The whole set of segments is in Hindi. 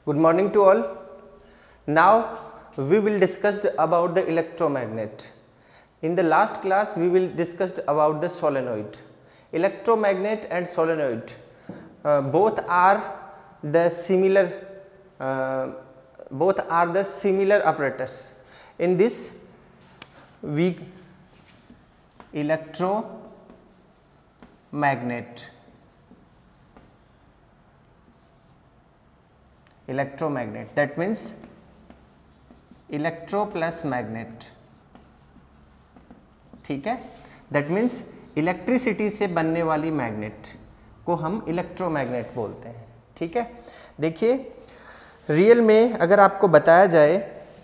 Good morning to all. Now we will discuss about the electromagnet. In the last class we will discuss about the solenoid. Electromagnet and solenoid both are the similar apparatus. In this we electromagnet that means electro plus magnet, ठीक है। दैट मीन्स इलेक्ट्रिसिटी से बनने वाली मैग्नेट को हम इलेक्ट्रोमैग्नेट बोलते हैं, ठीक है। देखिए रियल में अगर आपको बताया जाए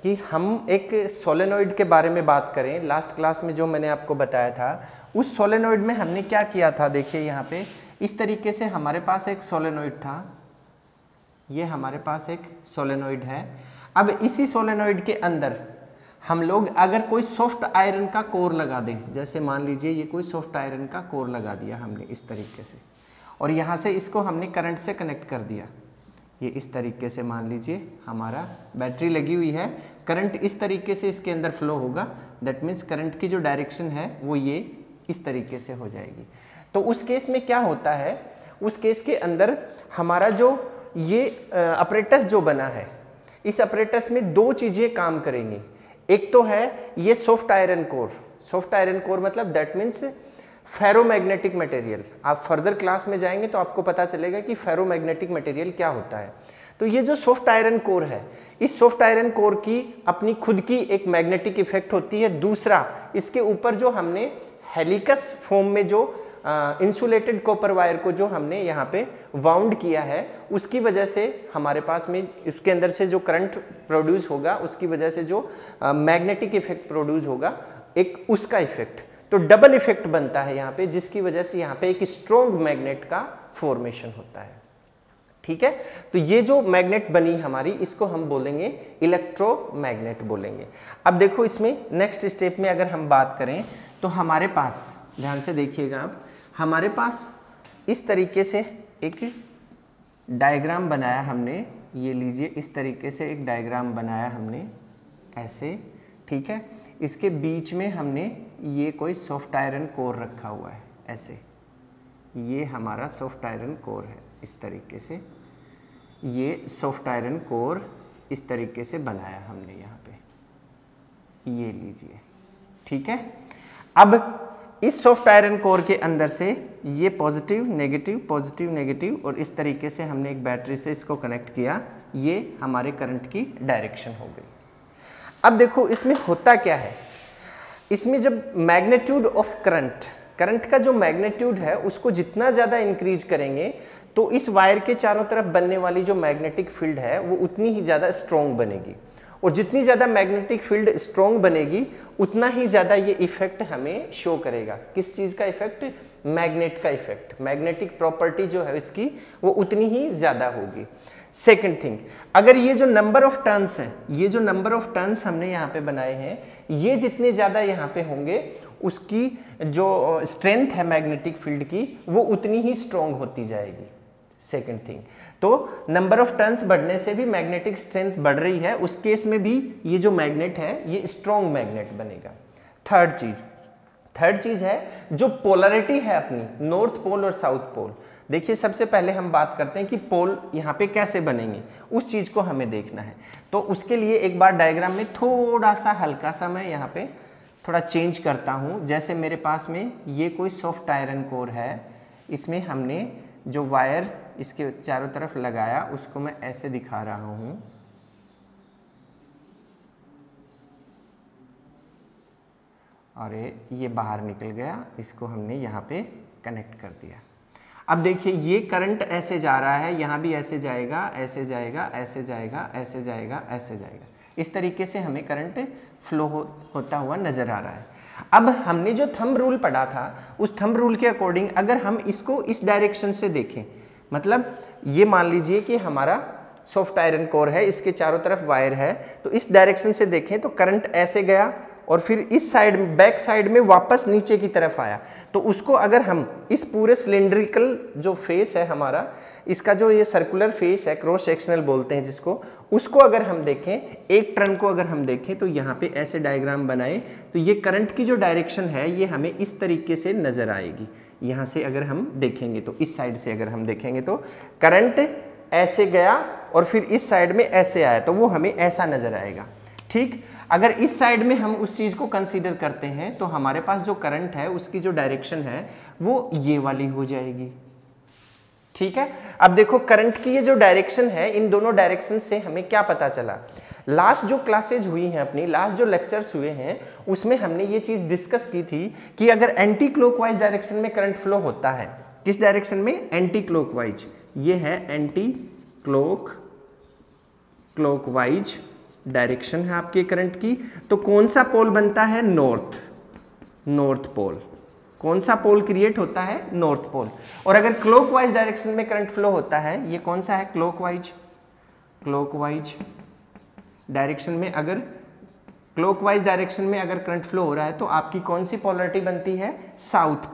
कि हम एक सोलेनॉइड के बारे में बात करें, लास्ट क्लास में जो मैंने आपको बताया था उस सोलेनॉइड में हमने क्या किया था। देखिए यहाँ पे इस तरीके से हमारे पास एक सोलेनॉइड था, ये हमारे पास एक सोलेनॉइड है। अब इसी सोलेनॉइड के अंदर हम लोग अगर कोई सॉफ्ट आयरन का कोर लगा दें, जैसे मान लीजिए ये कोई सॉफ्ट आयरन का कोर लगा दिया हमने इस तरीके से, और यहाँ से इसको हमने करंट से कनेक्ट कर दिया। ये इस तरीके से मान लीजिए हमारा बैटरी लगी हुई है, करंट इस तरीके से इसके अंदर फ्लो होगा। दैट मीन्स करंट की जो डायरेक्शन है वो ये इस तरीके से हो जाएगी। तो उस केस में क्या होता है, उस केस के अंदर हमारा जो ये अपरेटस जो बना है, इस अपरेटस में दो चीजें काम करेंगी। एक तो है ये soft iron core. Soft iron core मतलब दैट मीन्स फेरोमैग्नेटिक मटेरियल। आप फर्दर क्लास में जाएंगे तो आपको पता चलेगा कि फेरोमैग्नेटिक मटेरियल क्या होता है। तो ये जो सॉफ्ट आयरन कोर है, इस सॉफ्ट आयरन कोर की अपनी खुद की एक मैग्नेटिक इफेक्ट होती है। दूसरा, इसके ऊपर जो हमने हेलिकस फॉर्म में जो इंसुलेटेड कॉपर वायर को जो हमने यहाँ पे वाउंड किया है, उसकी वजह से हमारे पास में उसके अंदर से जो करंट प्रोड्यूस होगा, उसकी वजह से जो मैग्नेटिक इफेक्ट प्रोड्यूस होगा, एक उसका इफेक्ट, तो डबल इफेक्ट बनता है यहाँ पे, जिसकी वजह से यहाँ पे एक स्ट्रॉन्ग मैग्नेट का फॉर्मेशन होता है, ठीक है। तो ये जो मैग्नेट बनी हमारी, इसको हम बोलेंगे इलेक्ट्रोमैग्नेट बोलेंगे। अब देखो इसमें नेक्स्ट स्टेप में अगर हम बात करें तो हमारे पास, ध्यान से देखिएगा आप, हमारे पास इस तरीके से एक डायग्राम बनाया हमने। ये लीजिए इस तरीके से एक डायग्राम बनाया हमने ऐसे, ठीक है। इसके बीच में हमने ये कोई सॉफ्ट आयरन कोर रखा हुआ है ऐसे, ये हमारा सॉफ्ट आयरन कोर है। इस तरीके से ये सॉफ्ट आयरन कोर इस तरीके से बनाया हमने यहाँ पे, ये लीजिए, ठीक है। अब इस सॉफ्ट आयरन कोर के अंदर से ये पॉजिटिव नेगेटिव और इस तरीके से हमने एक बैटरी से इसको कनेक्ट किया। ये हमारे करंट की डायरेक्शन हो गई। अब देखो इसमें होता क्या है, इसमें जब मैग्नीट्यूड ऑफ करंट का जो मैग्नीट्यूड है उसको जितना ज़्यादा इंक्रीज करेंगे तो इस वायर के चारों तरफ बनने वाली जो मैग्नेटिक फील्ड है वो उतनी ही ज़्यादा स्ट्रॉन्ग बनेगी, और जितनी ज़्यादा मैग्नेटिक फील्ड स्ट्रॉन्ग बनेगी उतना ही ज़्यादा ये इफेक्ट हमें शो करेगा। किस चीज़ का इफेक्ट? मैग्नेट का इफेक्ट। मैग्नेटिक प्रॉपर्टी जो है इसकी वो उतनी ही ज़्यादा होगी। सेकंड थिंग, अगर ये जो नंबर ऑफ टर्न्स है, ये जो नंबर ऑफ टर्न्स हमने यहाँ पे बनाए हैं, ये जितने ज़्यादा यहाँ पे होंगे उसकी जो स्ट्रेंथ है मैग्नेटिक फील्ड की वो उतनी ही स्ट्रॉन्ग होती जाएगी। सेकेंड थिंग, तो नंबर ऑफ टर्न्स बढ़ने से भी मैग्नेटिक स्ट्रेंथ बढ़ रही है, उस केस में भी ये जो मैग्नेट है ये स्ट्रॉन्ग मैग्नेट बनेगा। थर्ड चीज है जो पोलैरिटी है अपनी, नॉर्थ पोल और साउथ पोल। देखिए सबसे पहले हम बात करते हैं कि पोल यहाँ पे कैसे बनेंगे, उस चीज को हमें देखना है। तो उसके लिए एक बार डायग्राम में थोड़ा सा हल्का सा मैं यहाँ पे थोड़ा चेंज करता हूँ। जैसे मेरे पास में ये कोई सॉफ्ट आयरन कोर है, इसमें हमने जो वायर इसके चारों तरफ लगाया उसको मैं ऐसे दिखा रहा हूं। और ये बाहर निकल गया, इसको हमने यहाँ पे कनेक्ट कर दिया। अब देखिए ये करंट ऐसे जा रहा है, यहाँ भी ऐसे जाएगा, ऐसे जाएगा, ऐसे जाएगा, ऐसे जाएगा, ऐसे जाएगा। इस तरीके से हमें करंट फ्लो होता हुआ नजर आ रहा है। अब हमने जो थंब रूल पढ़ा था, उस थंब रूल के अकॉर्डिंग अगर हम इसको इस डायरेक्शन से देखें, मतलब ये मान लीजिए कि हमारा सॉफ्ट आयरन कोर है, इसके चारों तरफ वायर है, तो इस डायरेक्शन से देखें तो करंट ऐसे गया और फिर इस साइड में बैक साइड में वापस नीचे की तरफ आया, तो उसको अगर हम इस पूरे सिलेंड्रिकल जो फेस है हमारा, इसका जो ये सर्कुलर फेस है, क्रॉस सेक्शनल बोलते हैं जिसको, उसको अगर हम देखें, एक टर्न को अगर हम देखें तो यहाँ पे ऐसे डायग्राम बनाए तो ये करंट की जो डायरेक्शन है ये हमें इस तरीके से नजर आएगी। यहाँ से अगर हम देखेंगे तो इस साइड से अगर हम देखेंगे तो करंट ऐसे गया और फिर इस साइड में ऐसे आया, तो वो हमें ऐसा नजर आएगा। ठीक, अगर इस साइड में हम उस चीज को कंसीडर करते हैं तो हमारे पास जो करंट है उसकी जो डायरेक्शन है वो ये वाली हो जाएगी। ठीक है, अब देखो करंट की ये जो डायरेक्शन है, इन दोनों डायरेक्शन से हमें क्या पता चला। लास्ट जो क्लासेज हुई हैं अपनी, लास्ट जो लेक्चर्स हुए हैं, उसमें हमने ये चीज डिस्कस की थी कि अगर एंटी क्लॉकवाइज डायरेक्शन में करंट फ्लो होता है, किस डायरेक्शन में, एंटी क्लॉकवाइज, ये है एंटी क्लॉकवाइज डायरेक्शन है आपके करंट की, तो कौन सा पोल बनता है, नॉर्थ पोल। कौन सा पोल क्रिएट होता है, नॉर्थ पोल। और अगर क्लॉकवाइज डायरेक्शन में करंट फ्लो होता है, ये कौन सा है, क्लॉकवाइज डायरेक्शन में, अगर क्लॉकवाइज डायरेक्शन में अगर करंट फ्लो हो रहा है तो आपकी कौन सी पोलरिटी बनती है, साउथ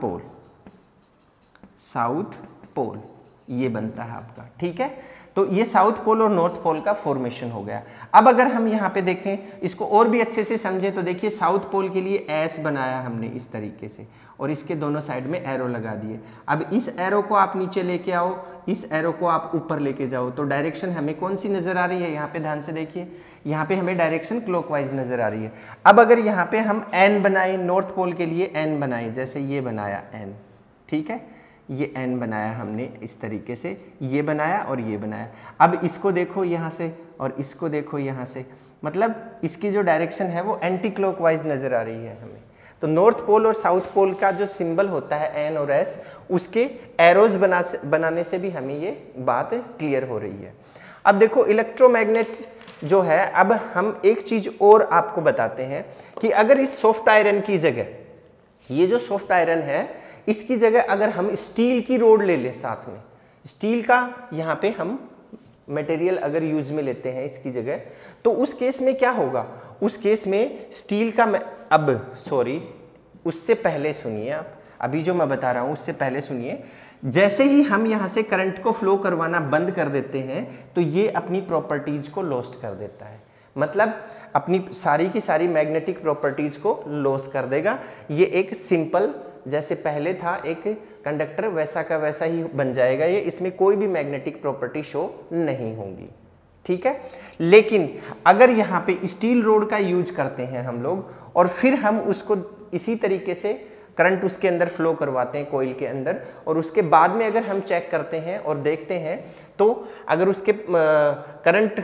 पोल ये बनता है आपका। ठीक है, तो ये साउथ पोल और नॉर्थ पोल का फॉर्मेशन हो गया। अब अगर हम यहाँ पे देखें, इसको और भी अच्छे से समझें तो देखिए साउथ पोल के लिए एस बनाया हमने इस तरीके से और इसके दोनों साइड में एरो लगा दिए। अब इस एरो को आप नीचे लेके आओ, इस एरो को आप ऊपर लेके जाओ, तो डायरेक्शन हमें कौन सी नजर आ रही है, यहाँ पे ध्यान से देखिए, यहाँ पे हमें डायरेक्शन क्लॉकवाइज नजर आ रही है। अब अगर यहाँ पे हम एन बनाए, नॉर्थ पोल के लिए एन बनाए, जैसे ये बनाया एन, ठीक है, ये एन बनाया हमने इस तरीके से, ये बनाया और ये बनाया। अब इसको देखो यहाँ से और इसको देखो यहाँ से, मतलब इसकी जो डायरेक्शन है वो एंटी क्लॉकवाइज नजर आ रही है हमें। तो नॉर्थ पोल और साउथ पोल का जो सिंबल होता है एन और एस, उसके एरोज बनाने से भी हमें ये बात क्लियर हो रही है। अब देखो इलेक्ट्रोमैग्नेट जो है, अब हम एक चीज और आपको बताते हैं कि अगर इस सॉफ्ट आयरन की जगह, ये जो सॉफ्ट आयरन है इसकी जगह अगर हम स्टील की रोड ले लें, साथ में स्टील का यहाँ पे हम मटेरियल अगर यूज में लेते हैं इसकी जगह, तो उस केस में क्या होगा, उस केस में स्टील का उससे पहले सुनिए आप, अभी जो मैं बता रहा हूं उससे पहले सुनिए। जैसे ही हम यहाँ से करंट को फ्लो करवाना बंद कर देते हैं तो ये अपनी प्रॉपर्टीज को लॉस्ट कर देता है, मतलब अपनी सारी की सारी मैग्नेटिक प्रॉपर्टीज को लॉस कर देगा। ये एक सिंपल, जैसे पहले था एक कंडक्टर, वैसा का वैसा ही बन जाएगा ये, इसमें कोई भी मैग्नेटिक प्रॉपर्टी शो नहीं होगी। ठीक है, लेकिन अगर यहाँ पे स्टील रोड का यूज करते हैं हम लोग और फिर हम उसको इसी तरीके से करंट उसके अंदर फ्लो करवाते हैं कोइल के अंदर, और उसके बाद में अगर हम चेक करते हैं और देखते हैं तो अगर उसके करंट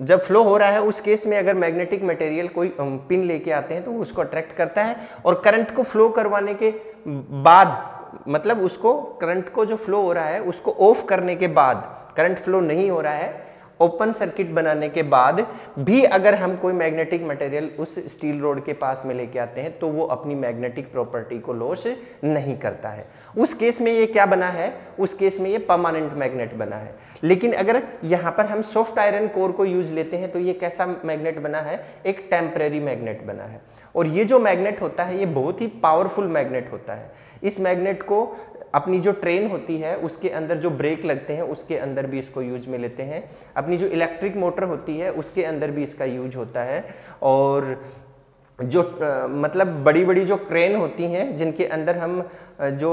जब फ्लो हो रहा है उस केस में अगर मैग्नेटिक मटेरियल कोई पिन लेके आते हैं तो वो उसको अट्रैक्ट करता है, और करंट को फ्लो करवाने के बाद, मतलब उसको करंट को जो फ्लो हो रहा है उसको ऑफ करने के बाद, करंट फ्लो नहीं हो रहा है, ओपन सर्किट बनाने के बाद भी अगर हम कोई मैग्नेटिक मटेरियल उस स्टील रोड के पास में लेके आते हैं तो वो अपनी मैग्नेटिक प्रॉपर्टी को लॉस नहीं करता है। उस केस में ये क्या बना है, उस केस में ये परमानेंट मैग्नेट बना है। लेकिन अगर यहाँ पर हम सॉफ्ट आयरन कोर को यूज लेते हैं तो ये कैसा मैग्नेट बना है, एक टेम्परेरी मैग्नेट बना है। और ये जो मैग्नेट होता है ये बहुत ही पावरफुल मैग्नेट होता है। इस मैग्नेट को अपनी जो ट्रेन होती है उसके अंदर जो ब्रेक लगते हैं उसके अंदर भी इसको यूज में लेते हैं, अपनी जो इलेक्ट्रिक मोटर होती है उसके अंदर भी इसका यूज होता है, और जो मतलब बड़ी बड़ी जो क्रेन होती हैं जिनके अंदर हम जो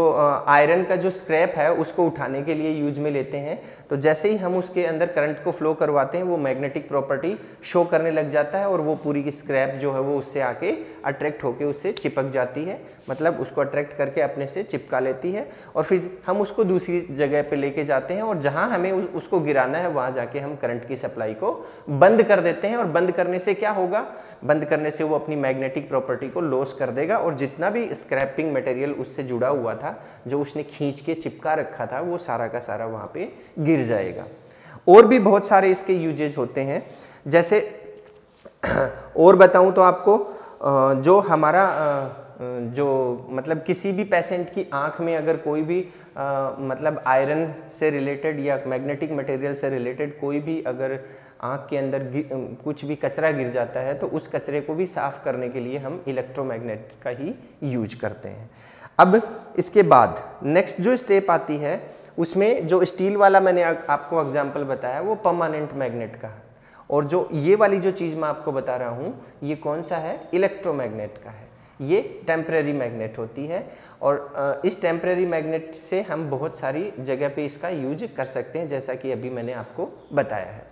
आयरन का जो स्क्रैप है उसको उठाने के लिए यूज में लेते हैं, तो जैसे ही हम उसके अंदर करंट को फ्लो करवाते हैं वो मैग्नेटिक प्रॉपर्टी शो करने लग जाता है और वो पूरी की स्क्रैप जो है वो उससे आके अट्रैक्ट होके उससे चिपक जाती है, मतलब उसको अट्रैक्ट करके अपने से चिपका लेती है, और फिर हम उसको दूसरी जगह पे लेके जाते हैं और जहां हमें उसको गिराना है वहां जाके हम करंट की सप्लाई को बंद कर देते हैं। और बंद करने से क्या होगा, बंद करने से वो अपनी मैग्नेटिक प्रॉपर्टी को लॉस कर देगा और जितना भी स्क्रैपिंग मटेरियल उससे जुड़ा हुआ था, जो उसने खींच के चिपका रखा था, वो सारा का सारा वहां पे गिर जाएगा। और भी बहुत सारे इसके यूजेज होते हैं, जैसे और बताऊं तो आपको जो हमारा जो मतलब किसी भी पेशेंट की आंख में अगर कोई भी मतलब आयरन से रिलेटेड या मैग्नेटिक मटेरियल से रिलेटेड कोई भी अगर आंख के अंदर कुछ भी कचरा गिर जाता है तो उस कचरे को भी साफ करने के लिए हम इलेक्ट्रोमैग्नेट का ही यूज करते हैं। अब इसके बाद नेक्स्ट जो स्टेप आती है उसमें जो स्टील वाला मैंने आपको एग्जांपल बताया वो परमानेंट मैग्नेट का है, और जो ये वाली जो चीज़ मैं आपको बता रहा हूँ ये कौन सा है, इलेक्ट्रोमैग्नेट का है। ये टेम्परेरी मैग्नेट होती है और इस टेम्परेरी मैग्नेट से हम बहुत सारी जगह पे इसका यूज कर सकते हैं, जैसा कि अभी मैंने आपको बताया है।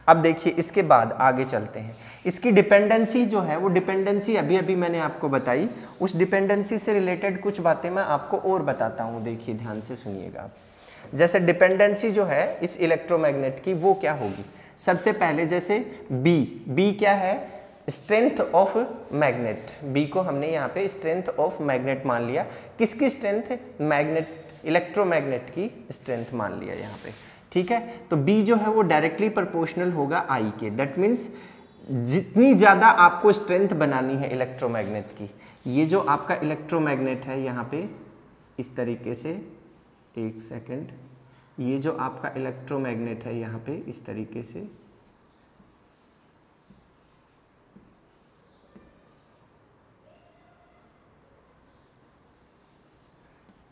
अब देखिए इसके बाद आगे चलते हैं। इसकी डिपेंडेंसी जो है वो डिपेंडेंसी अभी अभी मैंने आपको बताई, उस डिपेंडेंसी से रिलेटेड कुछ बातें मैं आपको और बताता हूँ। देखिए ध्यान से सुनिएगा आप। जैसे डिपेंडेंसी जो है इस इलेक्ट्रोमैग्नेट की वो क्या होगी, सबसे पहले जैसे बी क्या है, स्ट्रेंथ ऑफ मैग्नेट। बी को हमने यहाँ पे स्ट्रेंथ ऑफ मैग्नेट मान लिया। किसकी स्ट्रेंथ, मैग्नेट इलेक्ट्रोमैग्नेट की स्ट्रेंथ मान लिया यहाँ पे, ठीक है। तो बी जो है वो डायरेक्टली प्रोपोर्शनल होगा आई के। दैट मीन्स जितनी ज़्यादा आपको स्ट्रेंथ बनानी है इलेक्ट्रोमैग्नेट की, ये जो आपका इलेक्ट्रोमैग्नेट है यहाँ पे इस तरीके से, एक सेकेंड, ये जो आपका इलेक्ट्रोमैग्नेट है यहाँ पे इस तरीके से,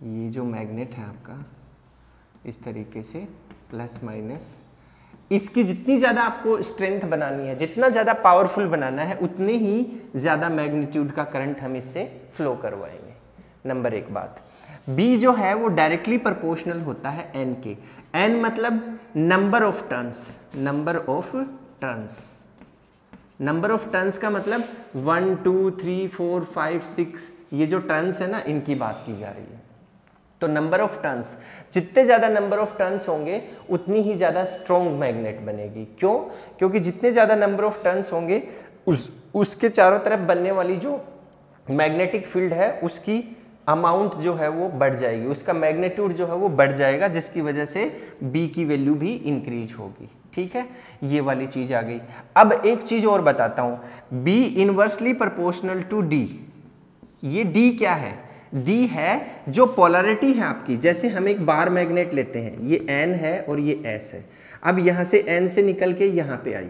ये जो मैग्नेट है आपका इस तरीके से प्लस माइनस, इसकी जितनी ज़्यादा आपको स्ट्रेंथ बनानी है, जितना ज़्यादा पावरफुल बनाना है, उतने ही ज़्यादा मैग्नीट्यूड का करंट हम इससे फ्लो करवाएंगे। नंबर एक बात। बी जो है वो डायरेक्टली प्रोपोर्शनल होता है एन के। एन मतलब number of turns, number of turns. Number of turns का मतलब 1 2 3 4 5 6, ये जो टर्न्स है ना इनकी बात की जा रही है। तो नंबर ऑफ टर्न्स, जितने ज़्यादा नंबर ऑफ टर्न्स होंगे उतनी ही ज़्यादा स्ट्रॉन्ग मैग्नेट बनेगी। क्यों? क्योंकि जितने ज़्यादा नंबर ऑफ टर्न्स होंगे उसके चारों तरफ बनने वाली जो मैग्नेटिक फील्ड है उसकी अमाउंट जो है वो बढ़ जाएगी, उसका मैग्नीट्यूड जो है वो बढ़ जाएगा, जिसकी वजह से बी की वैल्यू भी इंक्रीज होगी। ठीक है, ये वाली चीज़ आ गई। अब एक चीज़ और बताता हूँ, B inversely proportional to D. ये डी क्या है? डी है जो पोलैरिटी है आपकी। जैसे हम एक बार मैग्नेट लेते हैं, ये एन है और ये एस है। अब यहाँ से एन से निकल के यहाँ पे आई,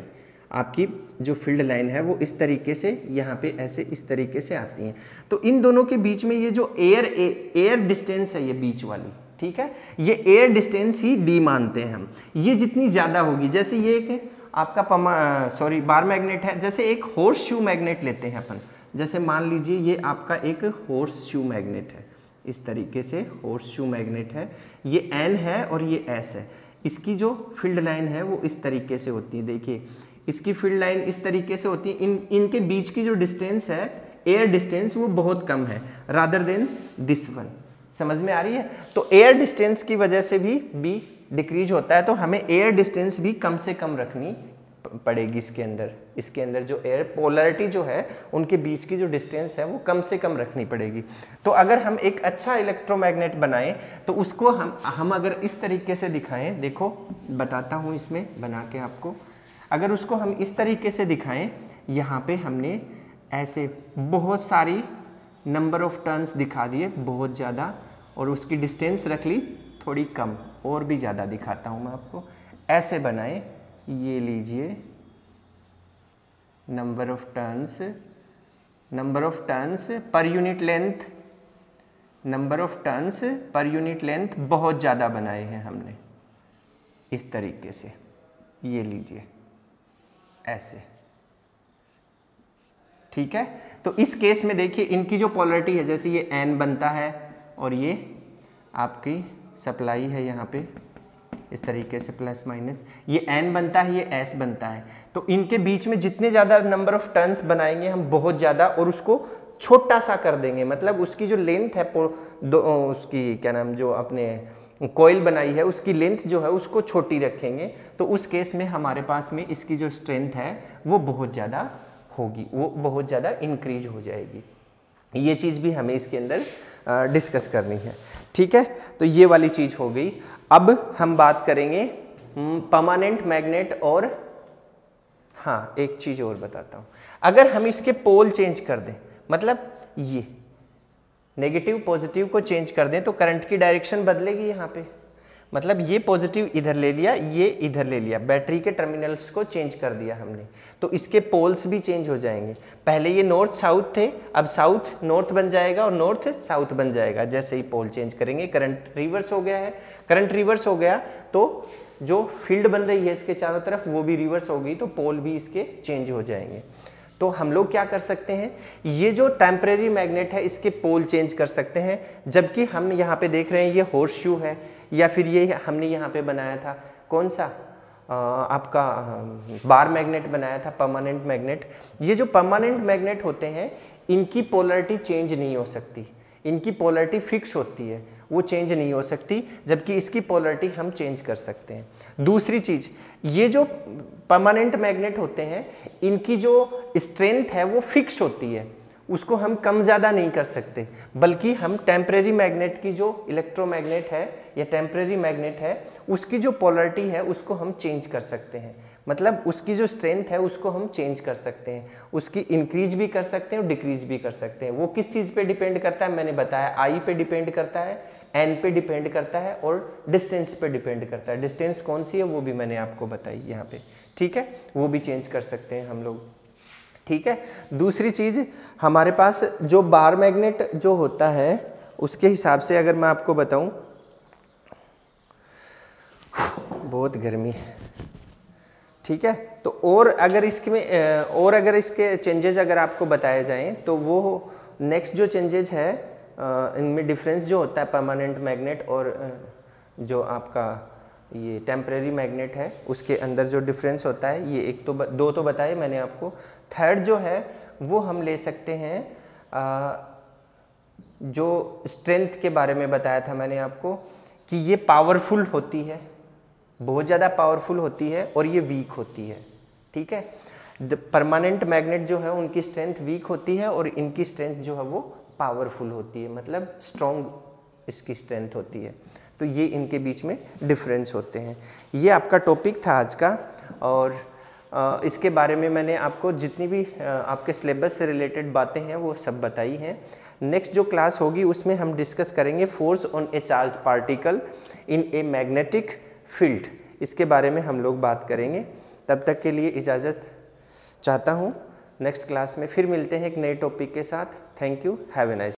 आपकी जो फील्ड लाइन है वो इस तरीके से यहाँ पे ऐसे इस तरीके से आती हैं। तो इन दोनों के बीच में ये जो एयर डिस्टेंस है, ये बीच वाली, ठीक है, ये एयर डिस्टेंस ही डी मानते हैं हम। ये जितनी ज़्यादा होगी, जैसे ये एक आपका बार मैग्नेट है, जैसे एक हॉर्स शू मैग्नेट लेते हैं अपन। जैसे मान लीजिए ये आपका एक हॉर्स शू मैग्नेट है, इस तरीके से हॉर्स शू मैग्नेट है, ये एन है और ये एस है। इसकी जो फील्ड लाइन है वो इस तरीके से होती है। देखिए इसकी फील्ड लाइन इस तरीके से होती है। इनके बीच की जो डिस्टेंस है, एयर डिस्टेंस, वो बहुत कम है रादर देन दिस वन। समझ में आ रही है? तो एयर डिस्टेंस की वजह से भी बी डिक्रीज होता है, तो हमें एयर डिस्टेंस भी कम से कम रखनी पड़ेगी इसके अंदर जो एयर पोलैरिटी जो है उनके बीच की जो डिस्टेंस है वो कम से कम रखनी पड़ेगी। तो अगर हम एक अच्छा इलेक्ट्रोमैग्नेट बनाएं तो उसको हम अगर इस तरीके से दिखाएं, देखो बताता हूं इसमें बना के आपको। अगर उसको हम इस तरीके से दिखाएं, यहाँ पे हमने ऐसे बहुत सारी नंबर ऑफ टर्न्स दिखा दिए बहुत ज़्यादा, और उसकी डिस्टेंस रख ली थोड़ी कम, और भी ज़्यादा दिखाता हूँ मैं आपको। ऐसे बनाए, ये लीजिए number of turns per unit length, number of turns per unit length बहुत ज़्यादा बनाए हैं हमने इस तरीके से। ये लीजिए ऐसे, ठीक है। तो इस केस में देखिए इनकी जो पोलैरिटी है, जैसे ये एन बनता है और ये आपकी सप्लाई है यहाँ पे इस तरीके से प्लस माइनस, ये एन बनता है, ये एस बनता है। तो इनके बीच में जितने ज़्यादा नंबर ऑफ टर्न्स बनाएंगे हम बहुत ज़्यादा, और उसको छोटा सा कर देंगे, मतलब उसकी जो लेंथ है उसकी क्या नाम, जो अपने कॉइल बनाई है उसकी लेंथ जो है उसको छोटी रखेंगे, तो उस केस में हमारे पास में इसकी जो स्ट्रेंथ है वो बहुत ज़्यादा होगी, वो बहुत ज़्यादा इंक्रीज हो जाएगी। ये चीज़ भी हमें इसके अंदर डिस्कस करनी है, ठीक है। तो ये वाली चीज़ हो गई। अब हम बात करेंगे परमानेंट मैग्नेट, और हाँ एक चीज़ और बताता हूँ, अगर हम इसके पोल चेंज कर दें, मतलब नेगेटिव पॉजिटिव को चेंज कर दें तो करंट की डायरेक्शन बदलेगी यहाँ पे। मतलब ये पॉजिटिव इधर ले लिया, ये इधर ले लिया, बैटरी के टर्मिनल्स को चेंज कर दिया हमने, तो इसके पोल्स भी चेंज हो जाएंगे। पहले ये नॉर्थ साउथ थे, अब साउथ नॉर्थ बन जाएगा और नॉर्थ साउथ बन जाएगा जैसे ही पोल चेंज करेंगे। करंट रिवर्स हो गया है, करंट रिवर्स हो गया तो जो फील्ड बन रही है इसके चारों तरफ वो भी रिवर्स होगी, तो पोल भी इसके चेंज हो जाएंगे। तो हम लोग क्या कर सकते हैं, ये जो टेम्परेरी मैग्नेट है इसके पोल चेंज कर सकते हैं। जबकि हम यहाँ पे देख रहे हैं ये हॉर्स शू है, या फिर ये हमने यहाँ पे बनाया था कौन सा आपका बार मैग्नेट बनाया था, परमानेंट मैग्नेट। ये जो परमानेंट मैग्नेट होते हैं इनकी पोलरिटी चेंज नहीं हो सकती, इनकी पोलरिटी फिक्स होती है, वो चेंज नहीं हो सकती, जबकि इसकी पोलरिटी हम चेंज कर सकते हैं। दूसरी चीज, ये जो परमानेंट मैग्नेट होते हैं इनकी जो स्ट्रेंथ है वो फिक्स होती है, उसको हम कम ज़्यादा नहीं कर सकते, बल्कि हम टेम्परेरी मैग्नेट की जो इलेक्ट्रोमैग्नेट है या टेम्परेरी मैग्नेट है उसकी जो पोलरिटी है उसको हम चेंज कर सकते हैं। मतलब उसकी जो स्ट्रेंथ है उसको हम चेंज कर सकते हैं, उसकी इंक्रीज भी कर सकते हैं और डिक्रीज भी कर सकते हैं। वो किस चीज़ पे डिपेंड करता है, मैंने बताया आई पे डिपेंड करता है, एन पे डिपेंड करता है और डिस्टेंस पे डिपेंड करता है। डिस्टेंस कौन सी है वो भी मैंने आपको बताई यहाँ पे, ठीक है, वो भी चेंज कर सकते हैं हम लोग, ठीक है। दूसरी चीज़, हमारे पास जो बार मैग्नेट जो होता है उसके हिसाब से अगर मैं आपको बताऊं, बहुत गर्मी है, ठीक है। तो और अगर इसके चेंजेस अगर आपको बताए जाएं तो वो नेक्स्ट जो चेंजेस है इनमें डिफरेंस जो होता है परमानेंट मैग्नेट और जो आपका ये टेम्परेरी मैग्नेट है उसके अंदर जो डिफरेंस होता है, ये एक तो दो तो बताए मैंने आपको। थर्ड जो है वो हम ले सकते हैं जो स्ट्रेंथ के बारे में बताया था मैंने आपको कि ये पावरफुल होती है, बहुत ज़्यादा पावरफुल होती है और ये वीक होती है, ठीक है। परमानेंट मैग्नेट जो है उनकी स्ट्रेंथ वीक होती है और इनकी स्ट्रेंथ जो है वो पावरफुल होती है, मतलब स्ट्रॉन्ग इसकी स्ट्रेंथ होती है। तो ये इनके बीच में डिफरेंस होते हैं। ये आपका टॉपिक था आज का, और इसके बारे में मैंने आपको जितनी भी आपके सिलेबस से रिलेटेड बातें हैं वो सब बताई हैं। नेक्स्ट जो क्लास होगी उसमें हम डिस्कस करेंगे force on A charge particle in a magnetic field, इसके बारे में हम लोग बात करेंगे। तब तक के लिए इजाज़त चाहता हूँ, नेक्स्ट क्लास में फिर मिलते हैं एक नए टॉपिक के साथ। Thank you, have a nice.